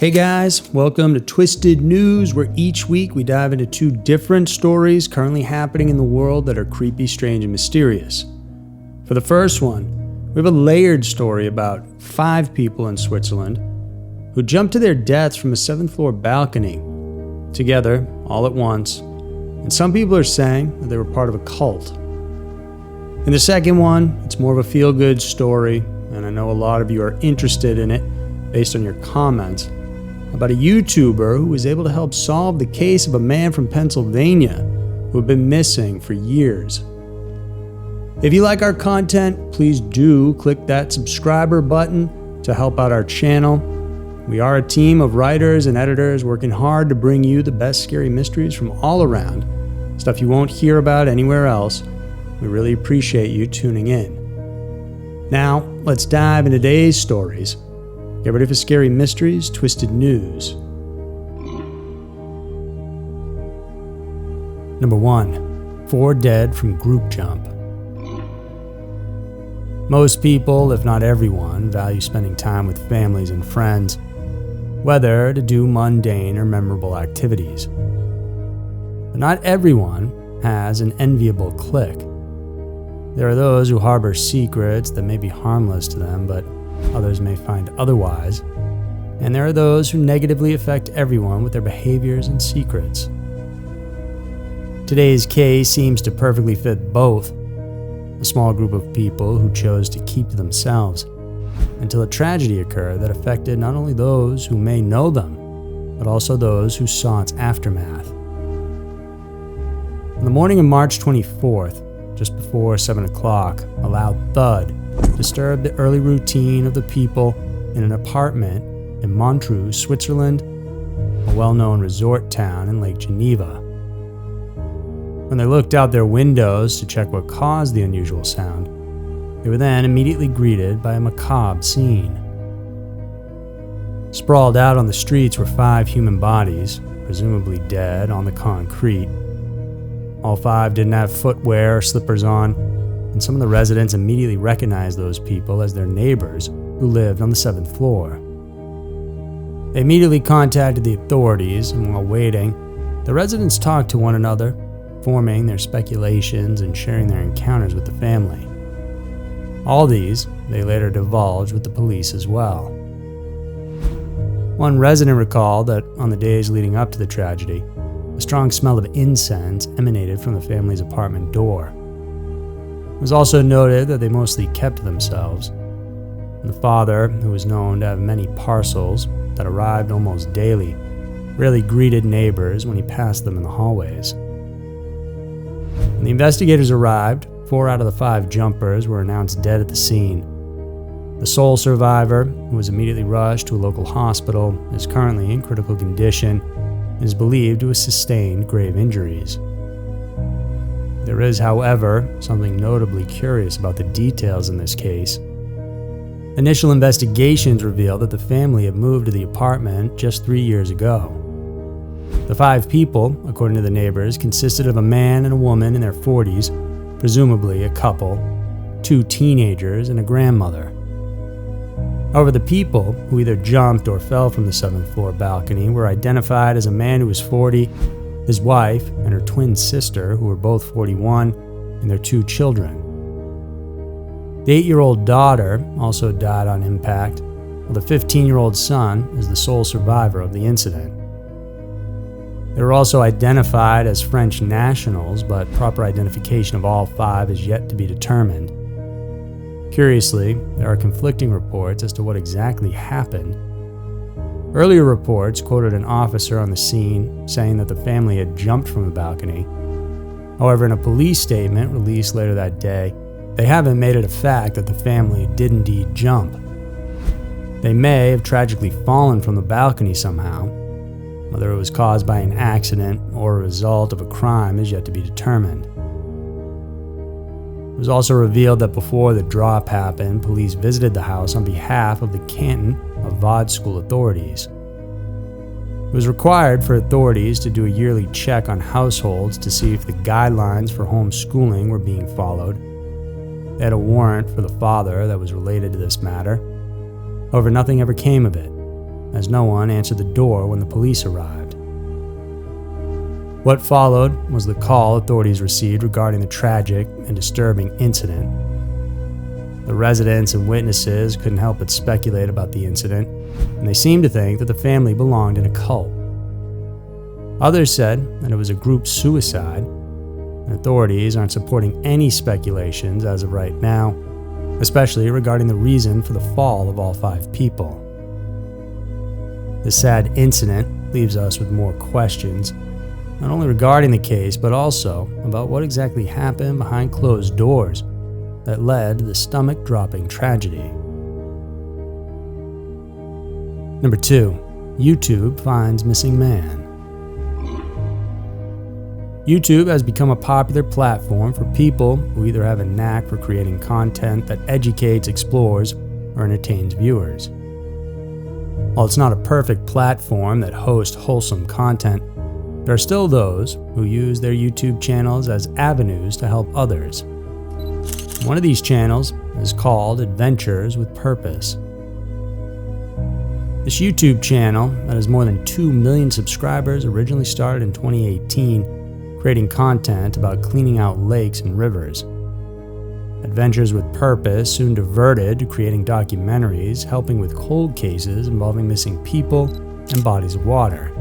Hey guys, welcome to Twisted News, where each week we dive into two different stories currently happening in the world that are creepy, strange, and mysterious. For the first one, we have a layered story about 5 people in Switzerland who jumped to their deaths from a 7th floor balcony, together, all at once, and some people are saying that they were part of a cult. In the second one, it's more of a feel-good story, and I know a lot of you are interested in it based on your comments, about a YouTuber who was able to help solve the case of a man from Pennsylvania who had been missing for years. If you like our content, please do click that subscriber button to help out our channel. We are a team of writers and editors working hard to bring you the best scary mysteries from all around, stuff you won't hear about anywhere else. We really appreciate you tuning in. Now, let's dive into today's stories. Get ready for Scary Mysteries, Twisted News. Number 1. 4 dead from group jump. Most people, if not everyone, value spending time with families and friends, whether to do mundane or memorable activities. But not everyone has an enviable clique. There are those who harbor secrets that may be harmless to them, but others may find otherwise, and there are those who negatively affect everyone with their behaviors and secrets. Today's case seems to perfectly fit both: a small group of people who chose to keep to themselves until a tragedy occurred that affected not only those who may know them, but also those who saw its aftermath. On the morning of March 24th, just before 7 o'clock, a loud thud disturbed the early routine of the people in an apartment in Montreux, Switzerland, a well-known resort town in Lake Geneva. When they looked out their windows to check what caused the unusual sound, they were then immediately greeted by a macabre scene. Sprawled out on the streets were 5 human bodies, presumably dead, on the concrete. All 5 didn't have footwear or slippers on, and some of the residents immediately recognized those people as their neighbors who lived on the 7th floor. They immediately contacted the authorities, and while waiting, the residents talked to one another, forming their speculations and sharing their encounters with the family. All these they later divulged with the police as well. One resident recalled that on the days leading up to the tragedy, a strong smell of incense emanated from the family's apartment door. It was also noted that they mostly kept to themselves, and the father, who was known to have many parcels that arrived almost daily, rarely greeted neighbors when he passed them in the hallways. When the investigators arrived, 4 out of the 5 jumpers were announced dead at the scene. The sole survivor, who was immediately rushed to a local hospital, is currently in critical condition and is believed to have sustained grave injuries. There is, however, something notably curious about the details in this case. Initial investigations revealed that the family had moved to the apartment just 3 years ago. The 5 people, according to the neighbors, consisted of a man and a woman in their 40s, presumably a couple, 2 teenagers, and a grandmother. However, the people who either jumped or fell from the 7th floor balcony were identified as a man who was 40, his wife, and her twin sister, who were both 41, and their 2 children. The 8-year-old daughter also died on impact, while the 15-year-old son is the sole survivor of the incident. They were also identified as French nationals, but proper identification of all 5 is yet to be determined. Curiously, there are conflicting reports as to what exactly happened. Earlier reports quoted an officer on the scene saying that the family had jumped from the balcony. However, in a police statement released later that day, they haven't made it a fact that the family did indeed jump. They may have tragically fallen from the balcony somehow. Whether it was caused by an accident or a result of a crime is yet to be determined. It was also revealed that before the drop happened, police visited the house on behalf of the Canton of Vaud school authorities. It was required for authorities to do a yearly check on households to see if the guidelines for homeschooling were being followed. They had a warrant for the father that was related to this matter. However, nothing ever came of it, as no one answered the door when the police arrived. What followed was the call authorities received regarding the tragic and disturbing incident. The residents and witnesses couldn't help but speculate about the incident, and they seemed to think that the family belonged in a cult. Others said that it was a group suicide, and authorities aren't supporting any speculations as of right now, especially regarding the reason for the fall of all 5 people. This sad incident leaves us with more questions, not only regarding the case, but also about what exactly happened behind closed doors that led to the stomach-dropping tragedy. Number 2. YouTube finds missing man. YouTube has become a popular platform for people who either have a knack for creating content that educates, explores, or entertains viewers. While it's not a perfect platform that hosts wholesome content, there are still those who use their YouTube channels as avenues to help others. One of these channels is called Adventures with Purpose. This YouTube channel that has more than 2 million subscribers originally started in 2018, creating content about cleaning out lakes and rivers. Adventures with Purpose soon diverted to creating documentaries helping with cold cases involving missing people and bodies of water.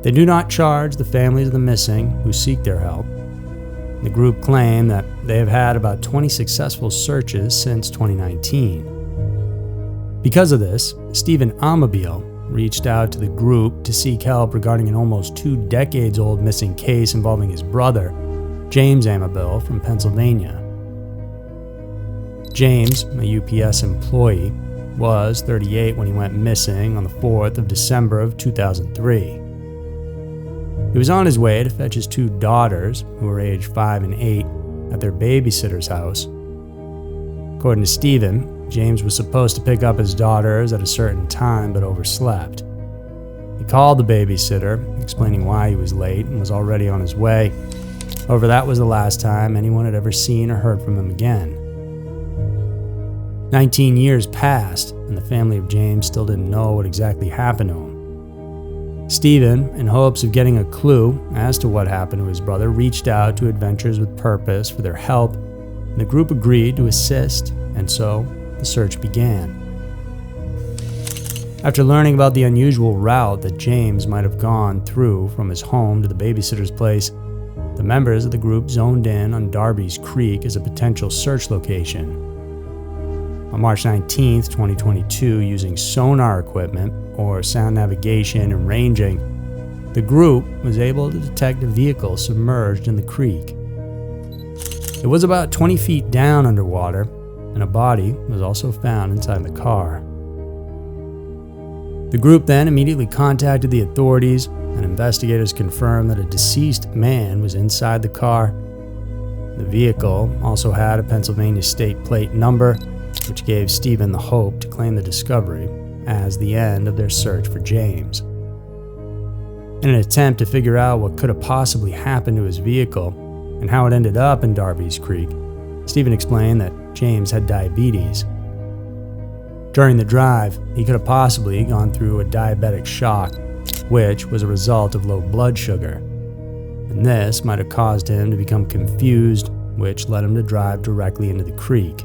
They do not charge the families of the missing who seek their help. The group claimed that they have had about 20 successful searches since 2019. Because of this, Stephen Amabile reached out to the group to seek help regarding an almost 2 decades old missing case involving his brother, James Amabile from Pennsylvania. James, a UPS employee, was 38 when he went missing on the 4th of December of 2003. He was on his way to fetch his 2 daughters, who were aged 5 and 8, at their babysitter's house. According to Stephen, James was supposed to pick up his daughters at a certain time but overslept. He called the babysitter, explaining why he was late and was already on his way. However, that was the last time anyone had ever seen or heard from him again. 19 years passed, and the family of James still didn't know what exactly happened to him. Stephen, in hopes of getting a clue as to what happened to his brother, reached out to Adventures with Purpose for their help, and the group agreed to assist, and so the search began. After learning about the unusual route that James might have gone through from his home to the babysitter's place, the members of the group zoned in on Darby's Creek as a potential search location. On March 19, 2022, using sonar equipment, or sound navigation and ranging, the group was able to detect a vehicle submerged in the creek. It was about 20 feet down underwater, and a body was also found inside the car. The group then immediately contacted the authorities, and investigators confirmed that a deceased man was inside the car. The vehicle also had a Pennsylvania state plate number, which gave Stephen the hope to claim the discovery as the end of their search for James. In an attempt to figure out what could have possibly happened to his vehicle and how it ended up in Darby's Creek, Stephen explained that James had diabetes. During the drive, he could have possibly gone through a diabetic shock, which was a result of low blood sugar. And this might have caused him to become confused, which led him to drive directly into the creek.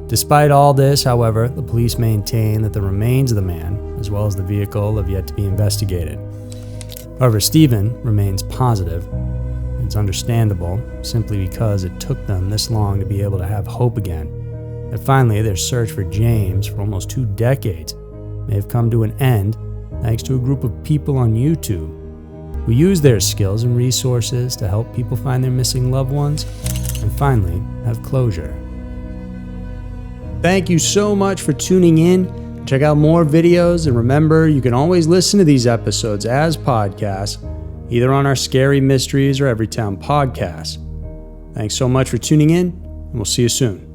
Despite all this, however, the police maintain that the remains of the man, as well as the vehicle, have yet to be investigated. However, Stephen remains positive. It's understandable, simply because it took them this long to be able to have hope again, that finally their search for James for almost 2 decades may have come to an end thanks to a group of people on YouTube who use their skills and resources to help people find their missing loved ones and finally have closure. Thank you so much for tuning in. Check out more videos, and remember, you can always listen to these episodes as podcasts, either on our Scary Mysteries or Everytown podcast. Thanks so much for tuning in, and we'll see you soon.